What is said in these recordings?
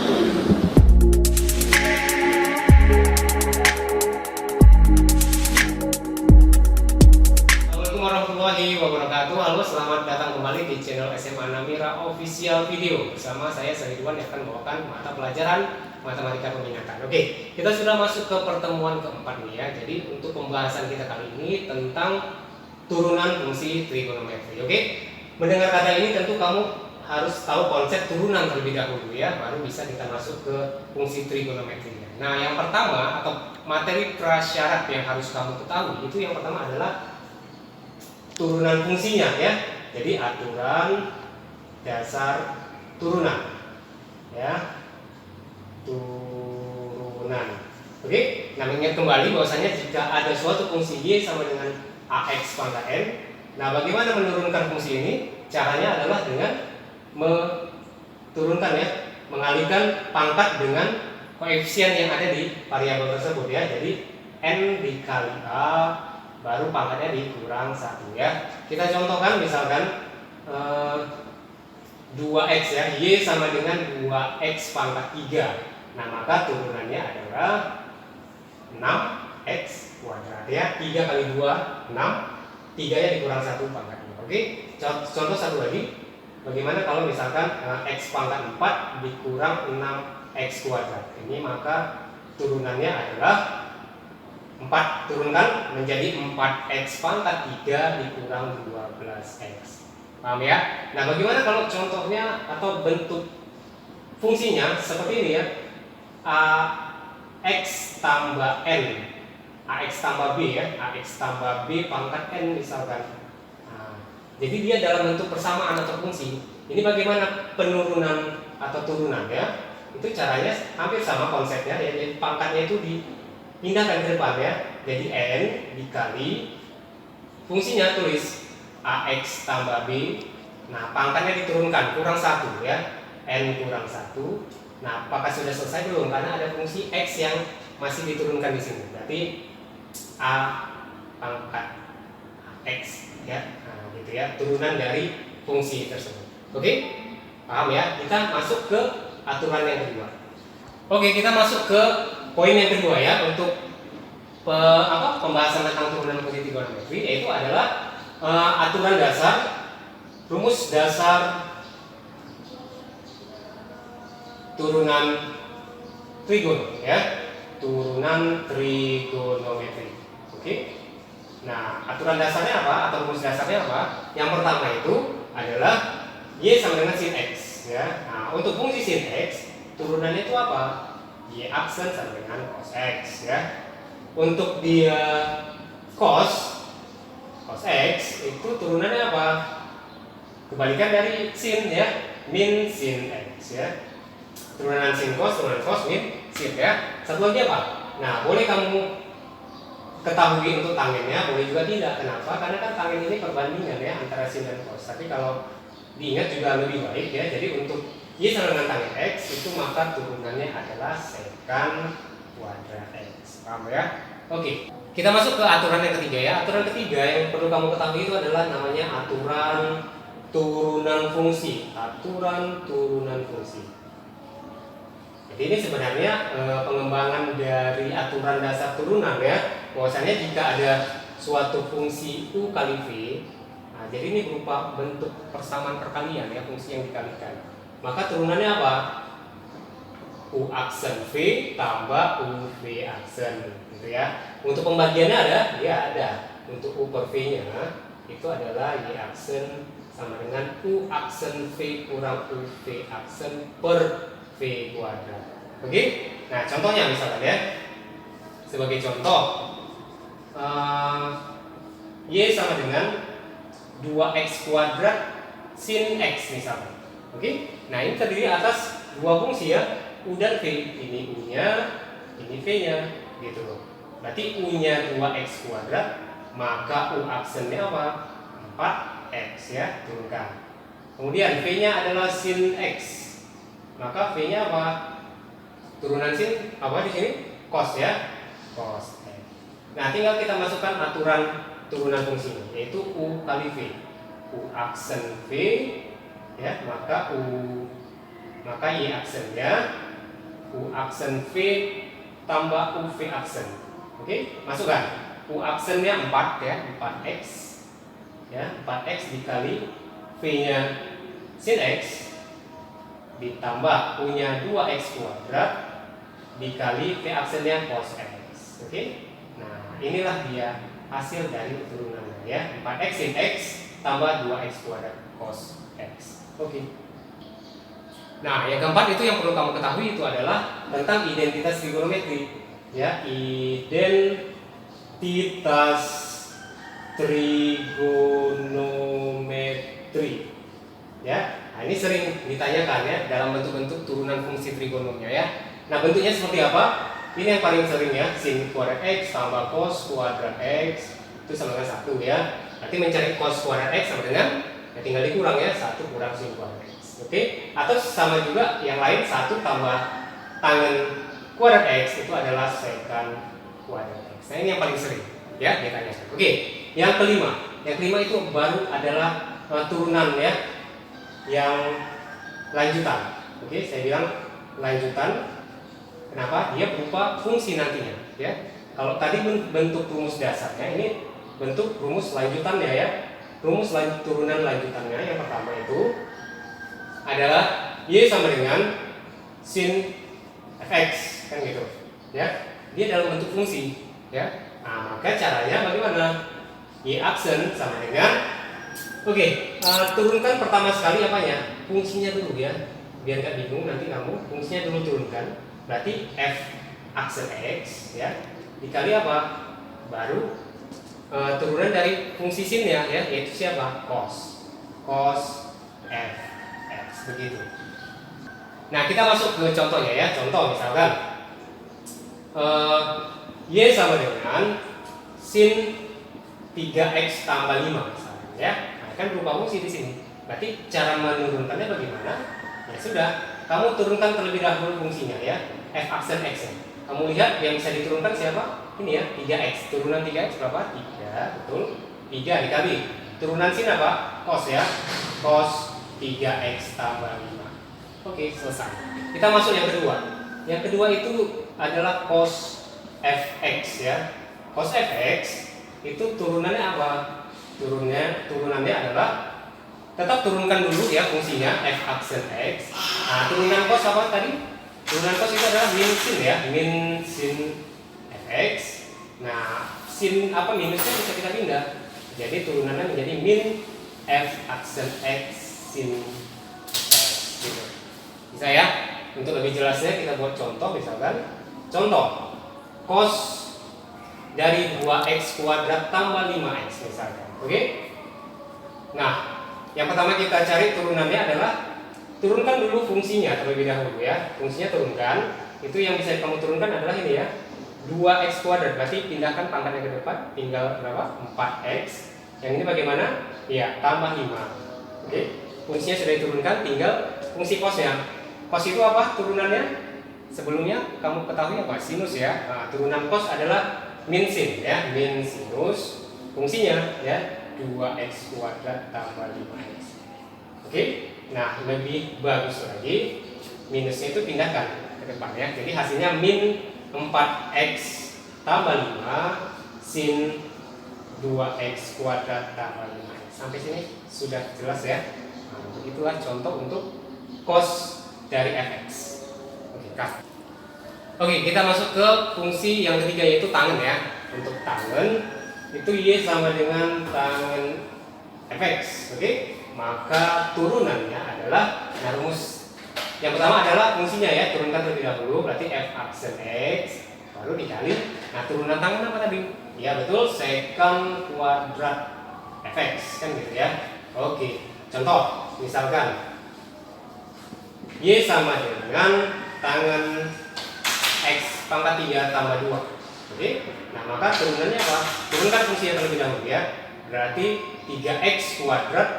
Assalamualaikum warahmatullahi wabarakatuh. Halo, selamat datang kembali di channel SMA Namira Official Video. Bersama saya Ridwan yang akan membawakan mata pelajaran matematika peminatan. Oke, kita sudah masuk ke pertemuan keempat nih ya. Jadi untuk pembahasan kita kali ini tentang turunan fungsi trigonometri. Oke, mendengar kata ini tentu kamu harus tahu konsep turunan terlebih dahulu ya, baru bisa kita masuk ke fungsi trigonometrinya. Nah, yang pertama atau materi prasyarat yang harus kamu ketahui itu yang pertama adalah turunan fungsinya ya. Jadi aturan dasar turunan ya, turunan. Oke, nah mengingat kembali bahwasanya jika ada suatu fungsi y sama dengan ax pangkat n, nah bagaimana menurunkan fungsi ini? Caranya adalah dengan menurunkan ya, mengalihkan pangkat dengan koefisien yang ada di variabel tersebut ya. Jadi n dikali a baru pangkatnya dikurang 1 ya. Kita contohkan misalkan 2x ya, y sama dengan 2x pangkat 3. Nah maka turunannya adalah 6x kuadrat ya. 3 kali 2 6, 3 nya dikurang 1 pangkatnya. Oke, contoh satu lagi. Bagaimana kalau misalkan x pangkat 4 dikurang 6x kuadrat? Ini maka turunannya adalah 4, turunkan menjadi 4x pangkat 3 dikurang 12x. Paham ya? Nah bagaimana kalau contohnya atau bentuk fungsinya seperti ini ya, ax tambah n, ax tambah b ya, ax tambah b pangkat n misalkan. Jadi dia dalam bentuk persamaan atau fungsi. Ini bagaimana penurunan atau turunan ya? Itu caranya hampir sama konsepnya ya. Jadi pangkatnya itu dipindahkan ke depan ya. Jadi n dikali fungsinya tulis ax tambah b. Nah pangkatnya diturunkan kurang 1 ya. N kurang 1. Nah apakah sudah selesai belum? Karena ada fungsi x yang masih diturunkan di sini. Berarti a pangkat x ya. Gitu ya, turunan dari fungsi tersebut. Oke, paham ya? Kita masuk ke aturan yang kedua. Oke, kita masuk ke poin yang kedua ya, untuk pembahasan tentang turunan fungsi trigonometri, yaitu adalah aturan dasar, rumus dasar turunan trigono ya, turunan trigonometri. Oke. Nah, aturan dasarnya apa atau rumus dasarnya apa? Yang pertama itu adalah y sama dengan sin x ya. Nah, untuk fungsi sin x turunannya itu apa? Y aksen sama dengan cos x ya. Untuk dia cos x itu turunannya apa? Kebalikan dari sin ya, min sin x ya. Turunan sin cos min sin ya. Satu lagi apa? Nah, boleh kamu ketahui untuk tangennya, boleh juga tidak. Kenapa? Karena kan tangen ini perbandingan ya antara sin dan cos. Tapi kalau diingat juga lebih baik ya. Jadi untuk y sama dengan tangen x itu maka turunannya adalah secant kuadrat x. Paham ya? Oke. Kita masuk ke aturan yang ketiga ya. Aturan ketiga yang perlu kamu ketahui itu adalah namanya aturan turunan fungsi. Aturan turunan fungsi. Jadi ini sebenarnya pengembangan dari aturan dasar turunan ya. Bahwasanya jika ada suatu fungsi u kali v, nah jadi ini berupa bentuk persamaan perkalian ya, fungsi yang dikalikan. Maka turunannya apa? U aksen v tambah u v aksen, gitu ya. Untuk pembagiannya ada? Ya ada. Untuk u per v-nya itu adalah y aksen sama dengan u aksen v kurang u v aksen per v kuadrat. Oke? Nah contohnya misalkan ya, sebagai contoh. Y sama dengan 2x kuadrat sin x misalnya. Oke? Nah ini terdiri atas dua fungsi ya, u dan v. Ini u-nya, ini v-nya, gitu loh. Berarti u-nya 2x kuadrat, maka u aksennya apa? 4x ya, turunkan. Kemudian v-nya adalah sin x, maka v-nya apa? Turunan sin apa di sini? Cos ya, cos x. Nah, tinggal kita masukkan aturan turunan fungsinya, yaitu u kali v. U aksen v ya, maka y aksennya U aksen V tambah UV aksen. Oke, masukkan. U aksennya 4 ya, 4x. Ya, 4x dikali V-nya sin x ditambah U-nya 2x kuadrat dikali V aksennya cos x. Oke. Nah, inilah dia hasil dari turunannya ya. 4x sin x tambah 2x kuadrat cos x. Oke. Nah, yang keempat itu yang perlu kamu ketahui itu adalah tentang identitas trigonometri. Ya, identitas trigonometri. Ya, nah ini sering ditanyakan ya dalam bentuk-bentuk turunan fungsi trigonomnya ya. Nah, bentuknya seperti apa? Ini yang paling sering ya, sin kuadrat x tambah cos kuadrat x itu sama dengan 1 ya. Nanti mencari cos kuadrat x sama dengan ya tinggal dikurang ya, 1 kurang sin kuadrat x. Oke? Atau sama juga yang lain 1 tambah tangen kuadrat x itu adalah secant kuadrat x. Nah, ini yang paling sering ya ditanyakan. Oke. Yang kelima. Yang kelima itu baru adalah turunan ya yang lanjutan. Oke, saya bilang lanjutan. Kenapa? Dia berupa fungsi nantinya ya. Kalau tadi bentuk rumus dasarnya, ini bentuk rumus lanjutannya ya. Rumus turunan lanjutannya yang pertama itu adalah y sama dengan sin fx kan gitu ya. Dia dalam bentuk fungsi ya. Nah, maka caranya bagaimana? Y aksen sama dengan turunkan pertama sekali apanya? Fungsinya dulu ya. Biar gak bingung nanti kamu, fungsinya dulu turunkan. Berarti f aksen x ya dikali apa? Baru turunan dari fungsi sinnya ya, yaitu siapa? Cos f x begitu. Nah, kita masuk ke contohnya ya. Contoh misalkan y sama dengan sin 3x tambah 5 misalnya ya. Nah, kan berupa fungsi di sini. Berarti cara menurunkannya bagaimana? Ya sudah, kamu turunkan terlebih dahulu fungsinya ya. F aksen x -nya. Kamu lihat yang bisa diturunkan siapa? Ini ya, 3x. Turunan 3x berapa? 3, betul. 3 dikali turunan sin apa? Cos ya. Cos 3x tambah 5. Oke, selesai. Kita masuk yang kedua. Yang kedua itu adalah cos fx ya. Cos fx itu turunannya apa? Turunannya adalah tetap turunkan dulu ya fungsinya f aksen x. Nah, turunan cos apa tadi? Turunan cos itu adalah min sin ya, min sin fx. Nah, sin apa minusnya bisa kita pindah. Jadi turunannya menjadi min f aksen x sin x gitu. Bisa ya? Untuk lebih jelasnya kita buat contoh misalkan. Contoh cos dari 2x kuadrat tambah 5x misalkan. Oke? Nah, yang pertama kita cari turunannya adalah turunkan dulu fungsinya terlebih dahulu ya. Fungsinya turunkan. Itu yang bisa kamu turunkan adalah ini ya. 2x kuadrat berarti pindahkan pangkatnya ke depan, tinggal berapa? 4x. Yang ini bagaimana? Ya, tambah 5. Oke. Fungsinya sudah diturunkan, tinggal fungsi cosnya. Cos itu apa turunannya? Sebelumnya kamu ketahui apa? Sinus ya. Nah, turunan cos adalah min sin ya, min sinus. Fungsinya ya 2x kuadrat tambah 5x. Oke. Nah, lebih bagus lagi minusnya itu pindahkan ke depan ya. Jadi hasilnya min 4x tambah 5 sin 2x kuadrat tambah 5x. Sampai sini sudah jelas ya. Nah, begitulah contoh untuk cos dari fx. Oke, kita masuk ke fungsi yang ketiga yaitu tangen ya. Untuk tangen itu y sama dengan tangen fx. Oke. Maka turunannya adalah rumus yang pertama adalah fungsinya ya, turunkan terlebih dahulu berarti f aksen x baru dikali. Nah, turunan tangen apa tadi? Ya betul, secant kuadrat fx kan gitu ya. Oke, contoh misalkan y sama dengan tangen x pangkat 3 tambah 2. Oke. Nah, maka turunannya apa? Turunkan fungsinya terlebih dahulu ya. Berarti 3x kuadrat.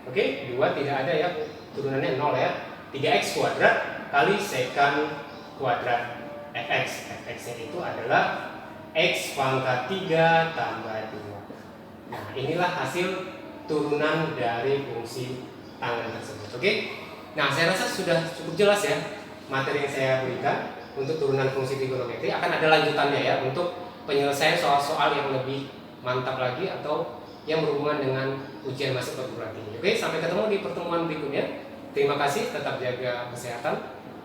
Oke, 2 tidak ada ya, turunannya 0 ya. 3x kuadrat kali secant kuadrat fx. Fx-nya itu adalah x pangkat 3 tambah 2. Nah, inilah hasil turunan dari fungsi tangen tersebut. Oke. Nah, saya rasa sudah cukup jelas ya. materi yang saya berikan untuk turunan fungsi trigonometri. Akan ada lanjutannya ya untuk penyelesaian soal-soal yang lebih mantap lagi atau yang berhubungan dengan ujian masuk perguruan tinggi. Oke, sampai ketemu di pertemuan berikutnya. Terima kasih, tetap jaga kesehatan,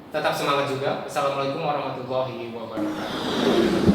tetap semangat juga. Assalamualaikum warahmatullahi wabarakatuh.